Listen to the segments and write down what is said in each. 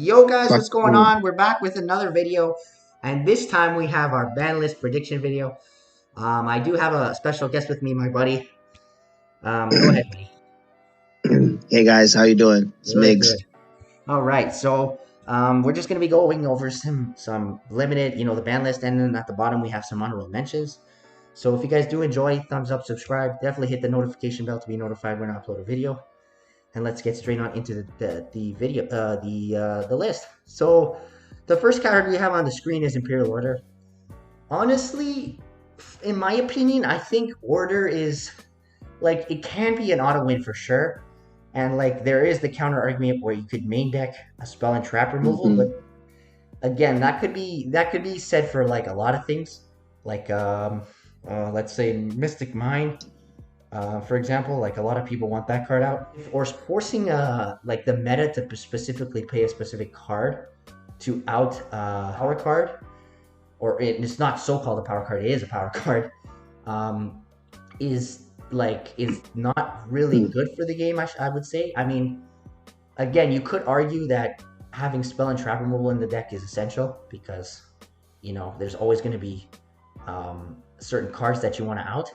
Yo guys, Fuck what's going you. on? We're back with another video, and this time we have our ban list prediction video. I do have a special guest with me, my buddy. Go ahead, buddy. Hey guys, how you doing? It's Good, Migs. good. All right, so we're just gonna be going over some limited, the ban list, and then at the bottom we have some honorable mentions. So if you guys do enjoy, thumbs up, subscribe, definitely hit the notification bell to be notified when I upload a video. And let's get straight on into the video, the list. So the first card we have on the screen is Imperial Order. Honestly, in my opinion, I think Order is like it can be an auto win for sure. And like there is the counter argument where you could main deck a spell and trap removal, Mm-hmm. but again, that could be said for like a lot of things. Like let's say Mystic Mind, for example, like a lot of people want that card out, or forcing like the meta to specifically play a specific card to out power card, or it's not so called a power card, it is a power card, um, is not really good for the game. I would say. I mean, again, you could argue that having spell and trap removal in the deck is essential because there's always going to be certain cards that you want to out.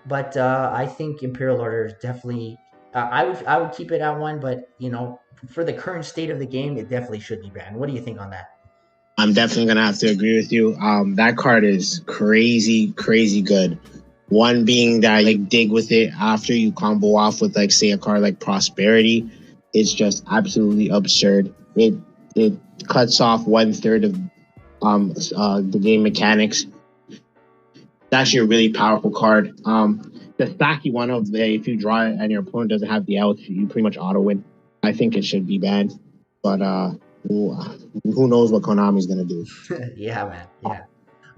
But I think Imperial Order is definitely. I would keep it at one, but for the current state of the game, it definitely should be banned. What do you think on that? I'm definitely gonna have to agree with you. That card is crazy, crazy good. One being that like dig with it after you combo off with like say a card like Prosperity, it's just absolutely absurd. It cuts off 1/3 of the game mechanics. It's actually a really powerful card. The stacky one of the if you draw it and your opponent doesn't have the outs, you pretty much auto win. I think it should be banned, but who knows what Konami's gonna do? Yeah, man. Yeah.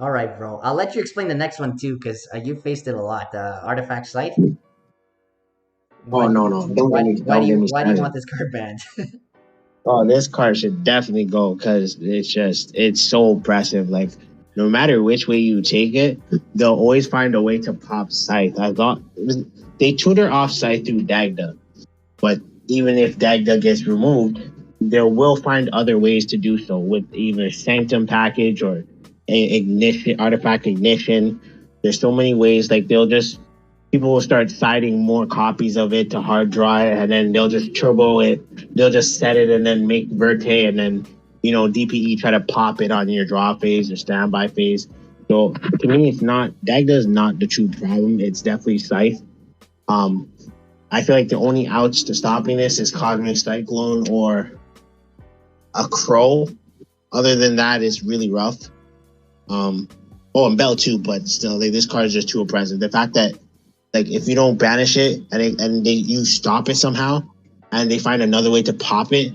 All right, bro. I'll let you explain the next one too, because you faced it a lot. Artifact Sight. Oh Why do no, you no, why why do don't get you me why do you want started. this card banned? Oh, this card should definitely go because it's so oppressive. Like no matter which way you take it, they'll always find a way to pop Scythe. They tutor off Scythe through Dagda, but even if Dagda gets removed, they will find other ways to do so with either Sanctum package or ignition artifact ignition. There's so many ways. Like they'll just people will start citing more copies of it to hard drive, and then they'll just turbo it. They'll just set it and then make Verte, and then DPE try to pop it on your draw phase or standby phase. So to me, it's not Dagda is not the true problem. It's definitely Scythe. Um, I feel like the only outs to stopping this is Cosmic Cyclone or a Crow. Other than that, it's really rough. And Bell too, but still, like, this card is just too oppressive. The fact that like if you don't banish it you stop it somehow, and they find another way to pop it,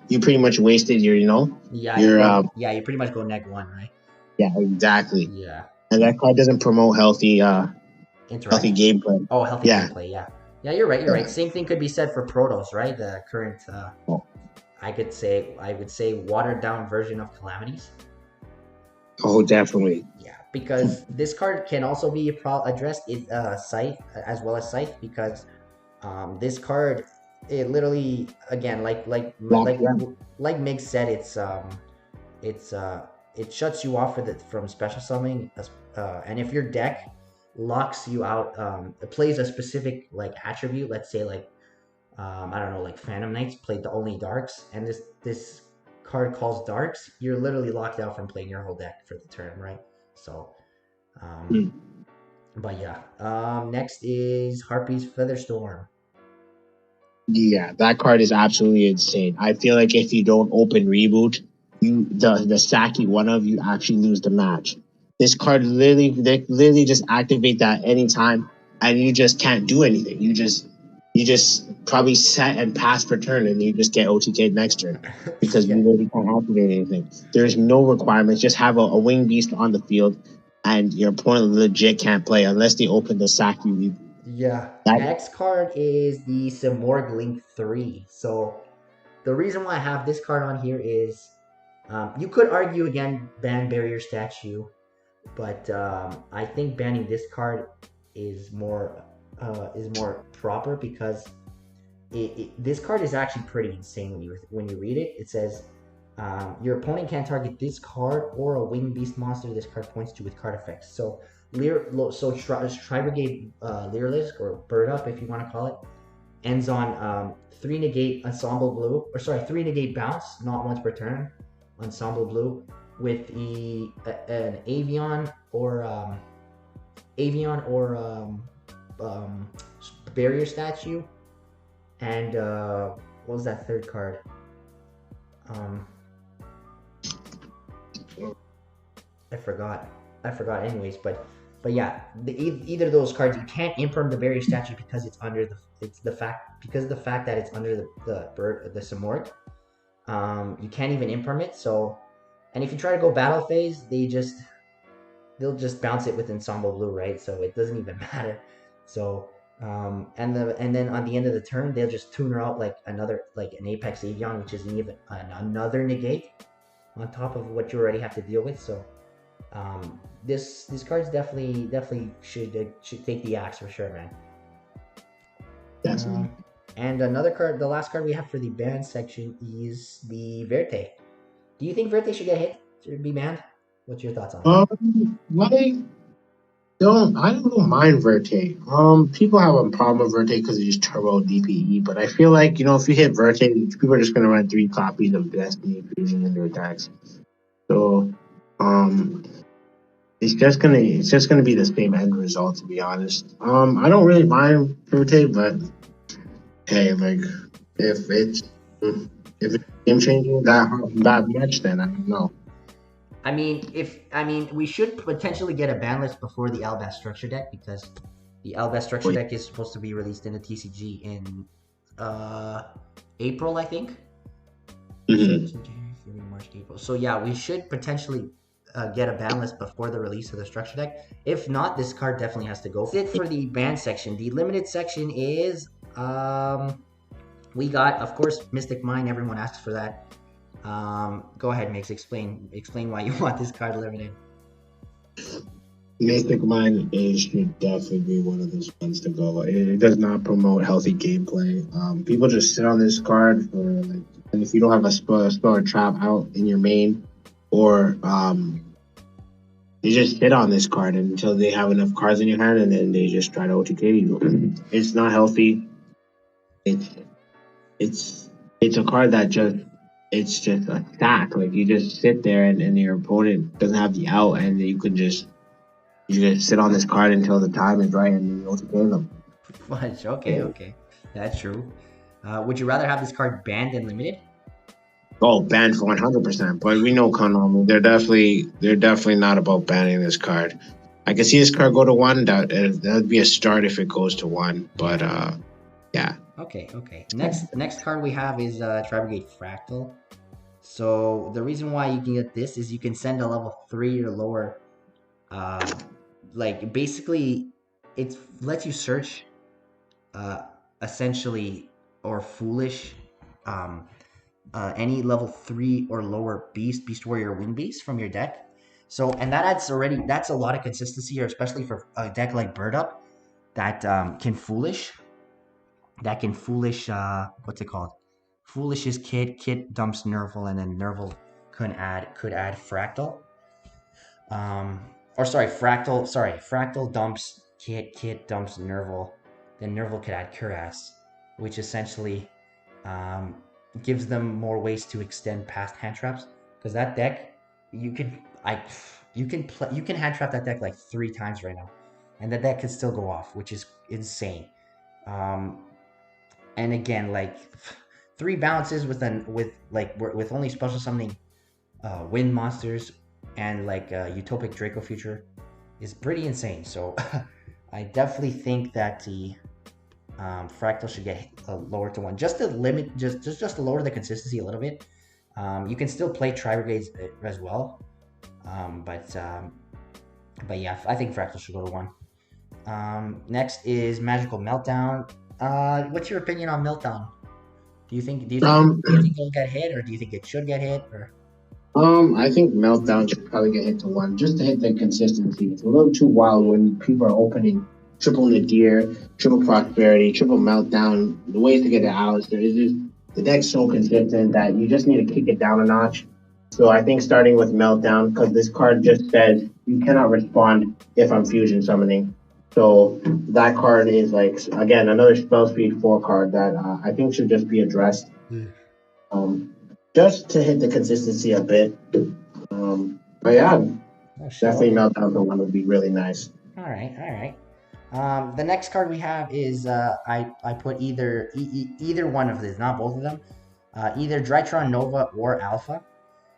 you pretty much wasted Yeah, your you pretty much go neg one, right? yeah, exactly. Yeah. And that card doesn't promote healthy Interaction. gameplay. Oh, healthy Yeah. gameplay. Yeah. Yeah, you're right. You're right. Yeah. Same thing could be said for Protoss, right? The current, Oh, I would say, watered down version of Calamities. oh, definitely. Yeah, because this card can also be addressed in Scythe as well as Scythe because this card it literally again Lock, yeah. like Mig said it shuts you off from special summoning and if your deck locks you out it plays a specific like attribute, let's say like I don't know, like Phantom Knights played the only darks, and this card calls darks. You're literally locked out from playing your whole deck for the turn, right? So, um, Hmm. but yeah. Next is Harpy's Featherstorm. Yeah, that card is absolutely insane. I feel like if you don't open reboot, the Saki one of you actually lose the match. This card they literally just activate that anytime, and you just can't do anything. You just probably set and pass per turn, and you just get OTK next turn because you Yeah, really can't activate anything. There's no requirements. Just have a wing beast on the field, and your opponent legit can't play unless they open the Saki reboot. yeah. That Next card is the Samorg Link 3. So the reason why I have this card on here is you could argue again ban barrier statue, but I think banning this card is more proper because this card is actually pretty insane when you read it. It says your opponent can't target this card or a winged beast monster this card points to with card effects. So Tri-Brigade Leerlisk, or Bird Up if you want to call it, ends on 3 negate ensemble blue, or sorry, 3 negate bounce, not once per turn, ensemble blue, with an Avian or barrier statue, and what was that third card? I forgot. Anyways, but yeah, either of those cards, you can't imperm the barrier statue because it's under the fact that it's under the Samorg. You can't even imperm it. So, and if you try to go battle phase, they'll just bounce it with ensemble blue, right? So it doesn't even matter. So and then on the end of the turn, they'll just tune her out like an Apex Avian, which is even another negate on top of what you already have to deal with. So this card's definitely should take the axe for sure, man. Definitely. And another card, the last card we have for the ban section is the Vertex. Do you think Vertex should get hit? Should it be banned? What's your thoughts on it? I don't mind Vertex. People have a problem with Vertex because they just turbo DPE, but I feel like, if you hit Vertex, people are just gonna run 3 copies of Destiny Fusion in their attacks. So it's just gonna be the same end result, to be honest. I don't really mind Vertex, but hey, like if it's game changing that much, then I don't know. I mean, we should potentially get a ban list before the Albast structure deck, because the Albast structure deck is supposed to be released in the TCG in April, I think. March, April. So yeah, we should potentially get a ban list before the release of the structure deck. If not, this card definitely has to go. That's it for the ban section. The limited section is we got, of course, Mystic Mine. Everyone asks for that. Go ahead, Mix. Explain why you want this card limited. Mystic Mine should definitely be one of those ones to go. It does not promote healthy gameplay. People just sit on this card for and if you don't have a spell or trap out in your main, or you just sit on this card until they have enough cards in your hand, and then they just try to OTK you. It's not healthy. It's a card that it's just a stack. Like, you just sit there and your opponent doesn't have the out, and you just sit on this card until the time is right, and you OTK them. Okay, that's true. Would you rather have this card banned than limited? Oh, banned for 100%. But we know Konami, they're definitely not about banning this card. I can see this card go to 1. That'd be a start if it goes to 1. But yeah. Okay. Next card we have is Tri-Brigade Fractal. So the reason why you can get this is you can send a level 3 or lower. Like, basically, it lets you search essentially, or foolish any level 3 or lower beast warrior, wing beast from your deck. So, and that's a lot of consistency, or especially for a deck like Bird Up that can foolish. What's it called? Foolish is Kit dumps Nerval, and then Nerval could add Fractal. Fractal dumps Kit dumps Nerval, then Nerval could add Cuirass, which essentially gives them more ways to extend past hand traps. Because that deck, you can hand trap that deck like 3 times right now, and that deck could still go off, which is insane. And again, like 3 bounces with only special summoning wind monsters and like Utopic Draco Future is pretty insane. So I definitely think that the Fractal should get lower to 1, just to limit, just to lower the consistency a little bit. You can still play Tri-Brigades as well, but yeah, I think Fractal should go to 1. Next is Magical Meltdown. What's your opinion on Meltdown? Do you think it'll get hit, or do you think it should get hit? Or I think Meltdown should probably get hit to 1, just to hit the consistency. It's a little too wild when people are opening triple Nadir, triple Prosperity, triple Meltdown, the ways to get the Alistair. It's just the deck's so consistent that you just need to kick it down a notch. So I think starting with Meltdown, because this card just says you cannot respond if I'm fusion summoning. So that card is like, again, another spell speed 4 card that I think should just be addressed. Just to hit the consistency a bit. But yeah, definitely Meltdown the one would be really nice. All right. The next card we have is I put either one of these, not both of them, either Drytron Nova or Alpha.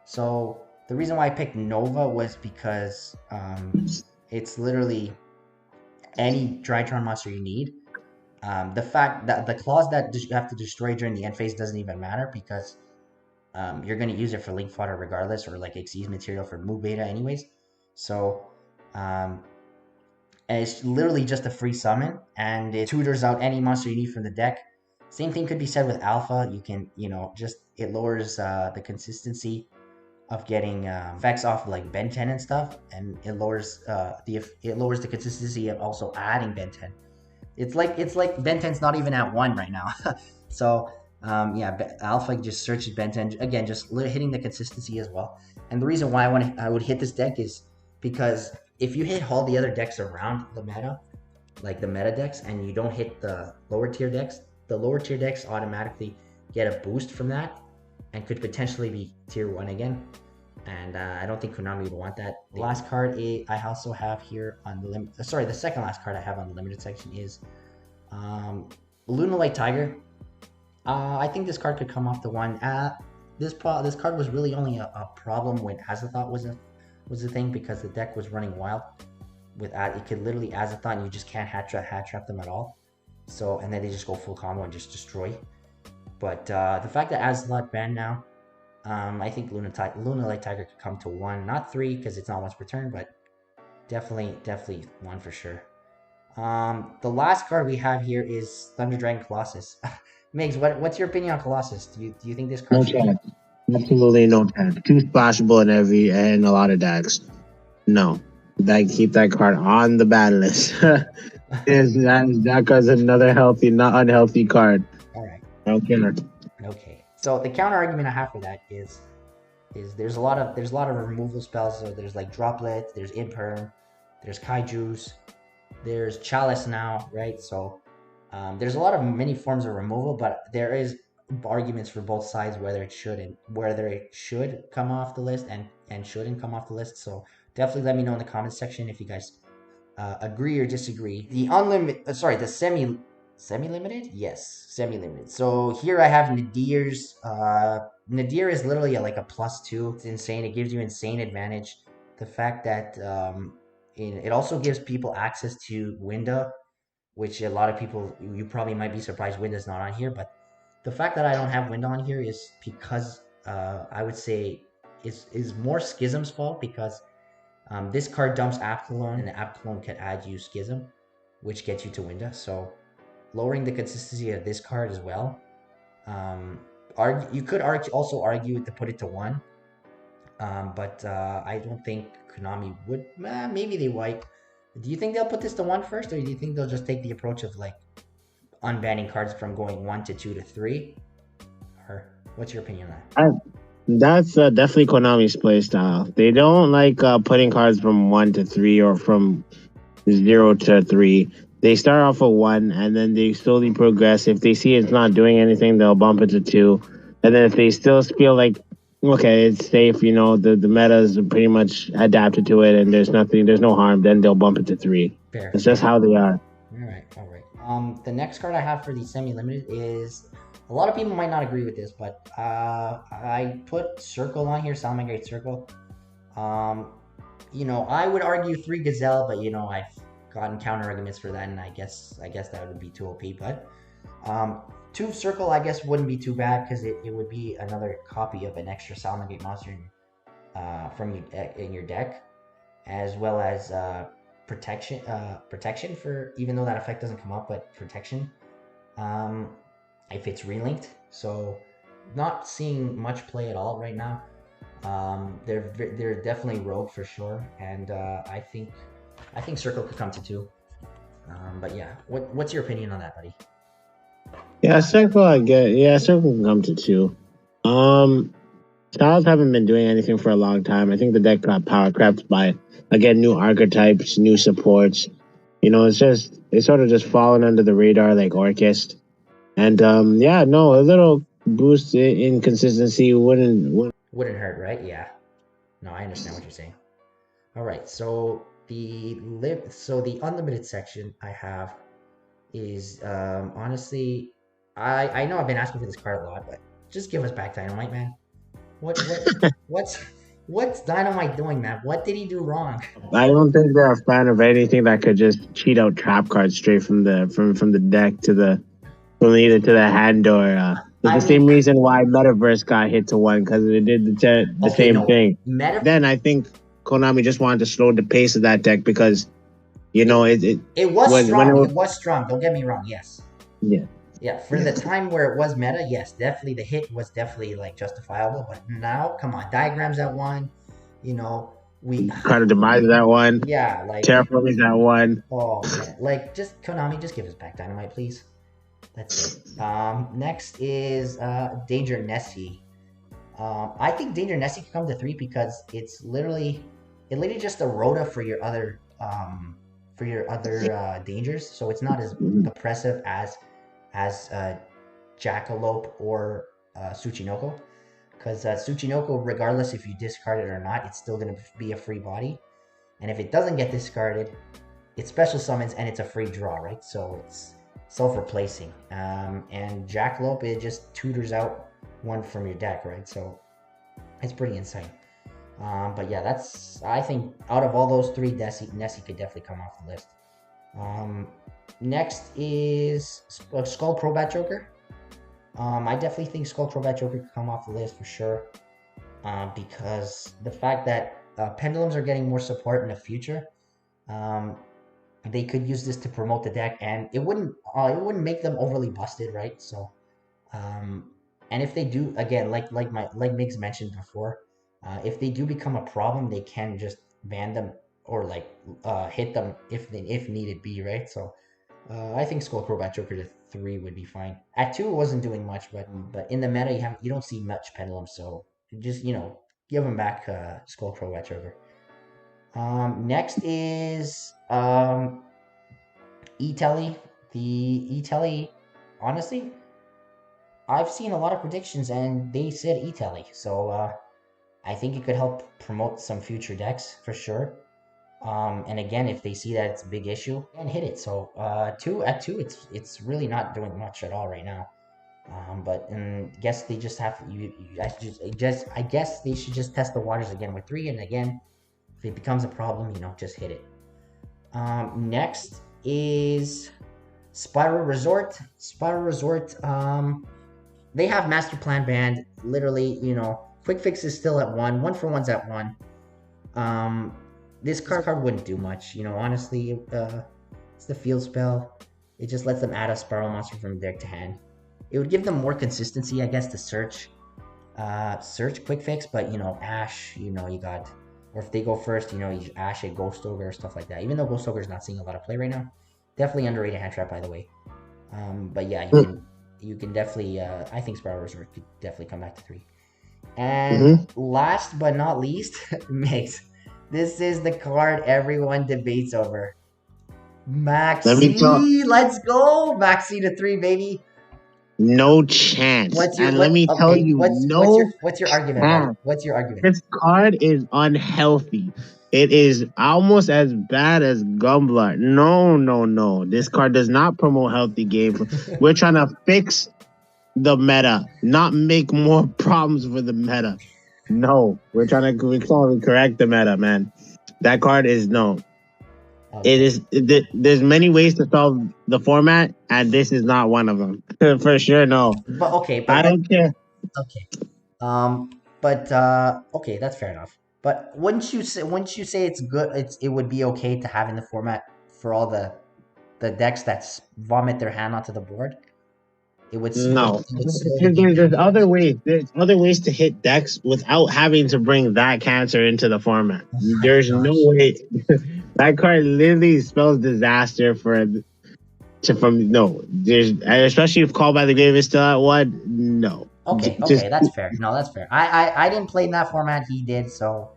So the reason why I picked Nova was because it's literally any Drytron monster you need. The fact that the clause that you have to destroy during the end phase doesn't even matter because you're going to use it for link fodder regardless, or like Xyz material for move beta anyways. So and it's literally just a free summon, and it tutors out any monster you need from the deck. Same thing could be said with Alpha. You can, just it lowers the consistency of getting effects off like Ben 10 and stuff, and it lowers the consistency of also adding Ben 10. It's like Ben 10's not even at 1 right now. So Alpha just searches Ben 10 again, just hitting the consistency as well. And the reason why I would hit this deck is because if you hit all the other decks around the meta, like the meta decks, and you don't hit the lower tier decks, the lower tier decks automatically get a boost from that and could potentially be tier 1 again. And I don't think Konami would want that. The last card I also have here on the the second last card I have on the limited section is Lunalight Tiger. I think this card could come off the one. This card was really only a problem when Azathoth was the thing, because the deck was running wild. It could literally Azathoth and you just can't hat trap them at all. So, and then they just go full combo and just destroy. But the fact that Azathoth banned now, I think Lunalight Tiger could come to 1, not 3 because it's not once per turn, but definitely 1 for sure. The last card we have here is Thunder Dragon Colossus. Migs, what's your opinion on Colossus? Do you think this card? No chance. Absolutely no chance. Too splashable in a lot of decks. No, keep that card on the ban list. that card's another healthy, not unhealthy card. All right. I don't care. Okay. So the counter argument I have for that is there's a lot of removal spells. So there's like Droplet, there's Imperm, there's Kaijus, there's Chalice now, right? So there's a lot of many forms of removal, but there is arguments for both sides whether it should come off the list and shouldn't come off the list. So definitely let me know in the comments section if you guys agree or disagree. The semi-limited? Yes, semi-limited. So here I have Nadir's. Nadir is literally like a +2. It's insane. It gives you insane advantage. The fact that it also gives people access to Winda, which a lot of people, you probably might be surprised Winda's not on here, but the fact that I don't have Winda on here is because I would say is more Schism's fault, because this card dumps Apcalone, and the Apcalone can add you Schism, which gets you to Winda. So lowering the consistency of this card as well. You could also argue to put it to 1, but I don't think Konami would. Maybe they might. Do you think they'll put this to 1 first, or do you think they'll just take the approach of like unbanning cards from going 1 to 2 to 3? Or what's your opinion on that? That's definitely Konami's play style. They don't like putting cards from 1 to 3 or from 0 to 3. They start off at 1 and then they slowly progress. If they see it's not doing anything, they'll bump it to 2. And then if they still feel like, okay, it's safe, the meta's pretty much adapted to it and there's no harm, then they'll bump it to 3. Fair. It's just how they are. All right. The next card I have for the semi-limited is, a lot of people might not agree with this, but I put Circle on here, Salamangreat Circle. I would argue 3 Gazelle, but I've gotten counter arguments for that, and I guess that would be too OP. But 2 Circle, I guess, wouldn't be too bad, because it would be another copy of an extra Salamangreat monster in your deck, as well as protection for, even though that effect doesn't come up, but protection if it's relinked. So not seeing much play at all right now. They're definitely rogue for sure, and I think Circle could come to 2. But yeah, what's your opinion on that, buddy? Yeah, circle I get. Yeah, circle can come to 2. Styles haven't been doing anything for a long time. I think the deck got power crept by again new archetypes, new supports. You know, it's sort of just fallen under the radar like Orchest. And yeah, no, a little boost in consistency Wouldn't hurt, right? Yeah. No, I understand what you're saying. All right, so the unlimited section I have is honestly, I know I've been asking for this card a lot, but just give us back Dynamite, man. What's what's Dynamite doing, man? What did he do wrong? I don't think they're a fan of anything that could just cheat out trap cards straight from the deck to the from either to the hand or it's I the same mean, reason why Metaverse got hit to 1 because it did the okay, same no, thing. Then I think Konami just wanted to slow the pace of that deck because it was when strong. it It was strong. Don't get me wrong. Yes. yeah. Yeah, for the time where it was meta, yes, definitely the hit was definitely like justifiable. But now, come on, diagrams at 1, we Kind of demise that 1. yeah, like Terraforming that 1. oh man, like just Konami, just give us back Dynamite, please. That's it. Next is Danger Nessie. I think Danger Nessie can come to 3 because it's literally just a rota for your other dangers, so it's not as oppressive as Jackalope or Tsuchinoko, because Tsuchinoko, regardless if you discard it or not, it's still going to be a free body, and if it doesn't get discarded, it special summons and it's a free draw, right? So it's self-replacing. And Jackalope, it just tutors out 1 from your deck, right? So it's pretty insane. But yeah, I think out of all those 3, Nessie could definitely come off the list. Next is Skullcrow Bat Joker. I definitely think Skullcrow Bat Joker could come off the list for sure, because the fact that pendulums are getting more support in the future, they could use this to promote the deck, and it wouldn't make them overly busted, right? So, and if they do, again, like Migs mentioned before, if they do become a problem, they can just ban them or hit them if needed be, right? So. I think Skullcrow Bat Joker to 3 would be fine. At 2, it wasn't doing much, but in the meta, you don't see much pendulum, so just give him back Skullcrow Bat Joker. Next is Etoile. The Etoile, honestly, I've seen a lot of predictions and they said Etoile, so I think it could help promote some future decks for sure. And again, if they see that it's a big issue, and hit it. So at 2, it's really not doing much at all right now. But I guess they just have I guess they should just test the waters again with 3, and again, if it becomes a problem, just hit it. Next is Spiral Resort. Spiral Resort. They have Master Plan banned. Literally, Quick Fix is still at 1. 1-for-1's at 1. This card wouldn't do much, honestly. It's the field spell. It just lets them add a Spiral Monster from deck to hand. It would give them more consistency, I guess, to search Quick Fix, but, Ash, you got... Or if they go first, you Ash a Ghost Ogre or stuff like that. Even though Ghost Ogre is not seeing a lot of play right now. Definitely underrated hand trap, by the way. But yeah, you can definitely... I think Spiral Resort could definitely come back to 3. And last but not least, Mix. This is the card everyone debates over. Maxi, let's go! Maxi to 3, baby. No chance. What's your argument, buddy? What's your argument? This card is unhealthy. It is almost as bad as Gumbler. No. This card does not promote healthy gameplay. We're trying to fix the meta, not make more problems for the meta. No, we're trying to correct the meta, man. That card is no. Okay. There's many ways to solve the format, and this is not one of them. For sure, no. But I don't care. Okay. Okay, that's fair enough. But wouldn't you say it's good? It would be okay to have in the format for all the decks that vomit their hand onto the board. It would there's other ways. There's other ways to hit decks without having to bring that cancer into the format. There's no way. That card literally spells disaster there's especially if Called by the Grave is still at one. No. Okay, Just okay, that's fair. No, that's fair. I didn't play in that format. He did, so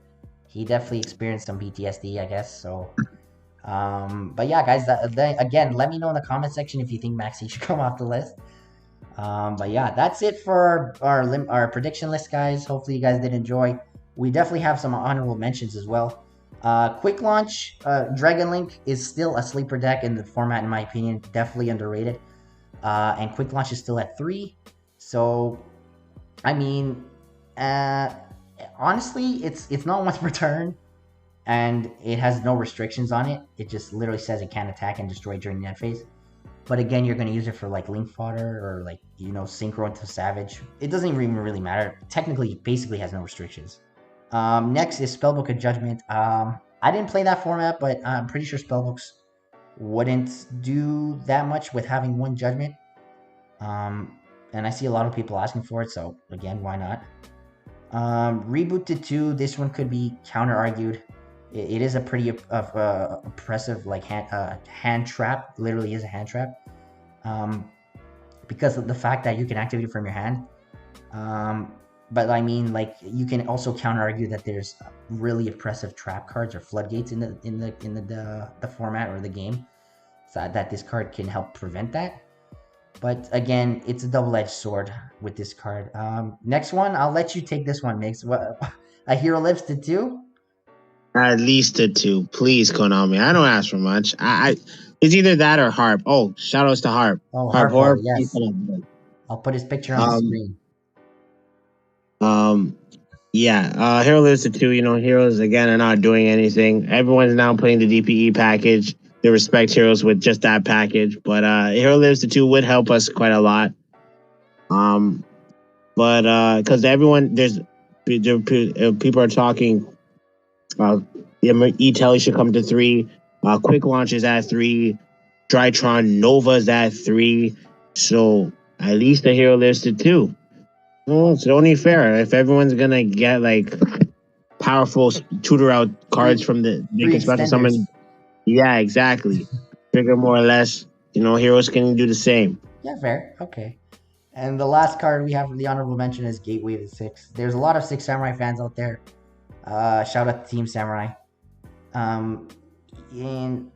he definitely experienced some PTSD, I guess. So, but yeah, guys, again, let me know in the comment section if you think Maxi should come off the list. But yeah, that's it for our prediction list, guys. Hopefully, you guys did enjoy. We definitely have some honorable mentions as well. Quick launch, Dragon Link is still a sleeper deck in the format, in my opinion. Definitely underrated. And quick launch is still at 3. So, I mean, honestly, it's not once per turn, and it has no restrictions on it. It just literally says it can't attack and destroy during the end phase. But again, you're going to use it for like link fodder or like, synchro into savage. It doesn't even really matter. Technically, it basically has no restrictions. Next is Spellbook of Judgment. I didn't play that format, but I'm pretty sure Spellbooks wouldn't do that much with having one Judgment. And I see a lot of people asking for it, so again, why not? Reboot to 2, this one could be counter-argued. It is a pretty oppressive like hand trap. Literally is a hand trap. Because of the fact that you can activate it from your hand. But I mean, like, you can also counter argue that there's really oppressive trap cards or floodgates in the format or the game, so that this card can help prevent that. But again, it's a double-edged sword with this card. Next one, I'll let you take this one, Mix. What, a hero lives to 2? at least a 2, please, Konami. I don't ask for much. It's either that or Harp. Oh, shout outs to Harp. Oh, Harp, yes. I'll put his picture on the screen. Yeah, Hero lives to 2. Heroes again are not doing anything. Everyone's now playing the DPE package. They respect heroes with just that package, but Hero lives to 2 would help us quite a lot. But because people are talking. Etoile should come to 3. Quick launch is at 3. Drytron Nova's at 3. So at least the hero lives to 2. Well, it's only fair if everyone's gonna get like powerful tutor out cards from the special summon. Yeah, exactly. Figure more or less, heroes can do the same. Yeah, fair. Okay. And the last card we have for the honorable mention is Gateway to 6. There's a lot of 6 Samurai fans out there. Shout out to Team Samurai. And 3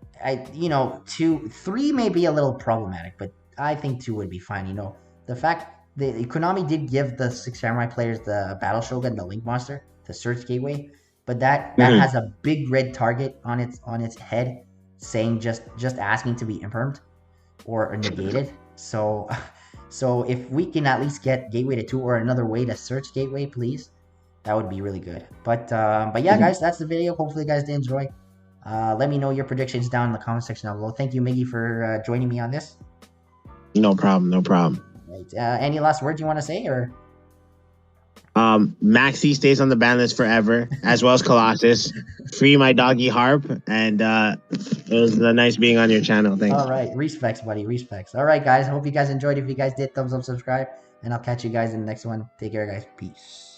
may be a little problematic, but I think 2 would be fine. The fact that Konami did give the 6 Samurai players the Battle Shogun, the Link Monster, the Search Gateway, but that has a big red target on its head, saying just asking to be impermed or negated. So if we can at least get Gateway to 2 or another way to search Gateway, please, that would be really good. But yeah, guys, that's the video. Hopefully you guys did enjoy. Let me know your predictions down in the comment section down below. Thank you, Miggy, for joining me on this. No problem. Right. Any last words you want to say, or? Maxi stays on the ban list forever, as well as Colossus. Free my doggy Harp, and it was nice being on your channel. Thanks. All right, respects, buddy, respects. All right, guys, hope you guys enjoyed. If you guys did, thumbs up, subscribe, and I'll catch you guys in the next one. Take care, guys. Peace.